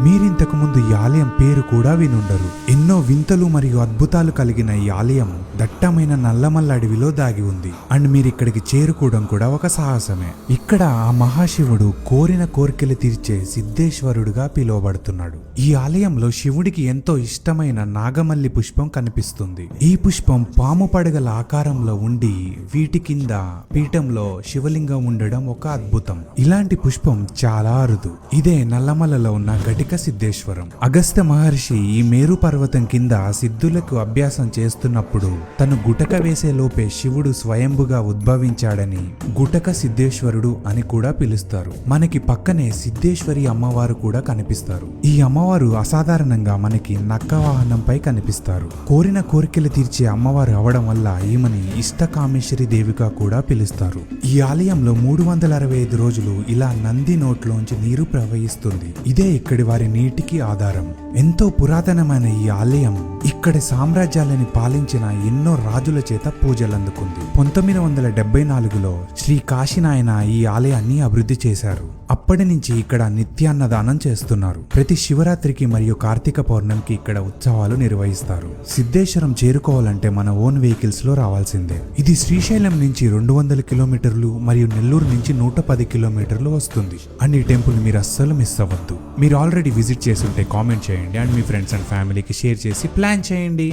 మీరింతకు ముందు ఈ ఆలయం పేరు కూడా వినుండరు. ఎన్నో వింతలు మరియు అద్భుతాలు కలిగిన ఈ ఆలయం దట్టమైన నల్లమల్ల అడవిలో దాగి ఉంది. అండ్ మీరిక్కడికి చేరుకోవడం కూడా ఒక సాహసమే. ఇక్కడ ఆ మహాశివుడు కోరిన కోరికలు తీర్చే సిద్ధేశ్వరుడుగా పిలువబడుతున్నాడు. ఈ ఆలయంలో శివుడికి ఎంతో ఇష్టమైన నాగమల్లి పుష్పం కనిపిస్తుంది. ఈ పుష్పం పాము పడగల ఆకారంలో ఉండి వీటి కింద పీఠంలో శివలింగం ఉండడం ఒక అద్భుతం. ఇలాంటి పుష్పం చాలా అరుదు. ఇదే నల్లమల్లలో ఉన్న ఘటిక సిద్ధేశ్వరం. అగస్త్య మహర్షి ఈ మేరు పర్వతం కింద సిద్ధులకు అభ్యాసం చేస్తున్నప్పుడు తను గుటక వేసే లోపే శివుడు స్వయంభుగా ఉద్భవించాడని గుటక సిద్ధేశ్వరుడు అని కూడా పిలుస్తారు. మనకి పక్కనే సిద్ధేశ్వరి అమ్మవారు కూడా కనిపిస్తారు. ఈ అమ్మవారు అసాధారణంగా మనకి నక్క వాహనంపై కనిపిస్తారు. కోరిన కోరికలు తీర్చే అమ్మవారు అవడం వల్ల ఈమెని ఇష్టకామేశ్వరి దేవిగా కూడా పిలుస్తారు. ఈ ఆలయంలో 365 రోజులు ఇలా నంది నోట్లోంచి నీరు ప్రవహిస్తుంది. ఇదే ఇక్కడి వారి నీటికి ఆధారం. ఎంతో పురాతనమైన ఈ ఆలయం ఇక్కడి సామ్రాజ్యాలని పాలించిన ఎన్నో రాజుల చేత పూజలందుకుంది. 1974లో శ్రీ కాశీనాయన ఈ ఆలయాన్ని అభివృద్ధి చేశారు. అప్పటి నుంచి ఇక్కడ నిత్యాన్నదానం చేస్తున్నారు. ప్రతి శివరాత్రికి మరియు కార్తీక పౌర్ణమికి ఇక్కడ ఉత్సవాలు నిర్వహిస్తారు. సిద్ధేశ్వరం చేరుకోవాలంటే మన ఓన్ వెహికల్స్ లో రావాల్సిందే. ఇది శ్రీశైలం నుంచి 200 కిలోమీటర్లు మరియు నెల్లూరు నుంచి 110 కిలోమీటర్లు వస్తుంది. అండ్ ఈ టెంపుల్ మీరు అస్సలు మిస్ అవ్వద్దు. మీరు ఆల్రెడీ విజిట్ చేస్తుంటే కామెంట్ చేయండి అండ్ మీ ఫ్రెండ్స్ అండ్ ఫ్యామిలీకి షేర్ చేసి ప్లాన్ చేయండి.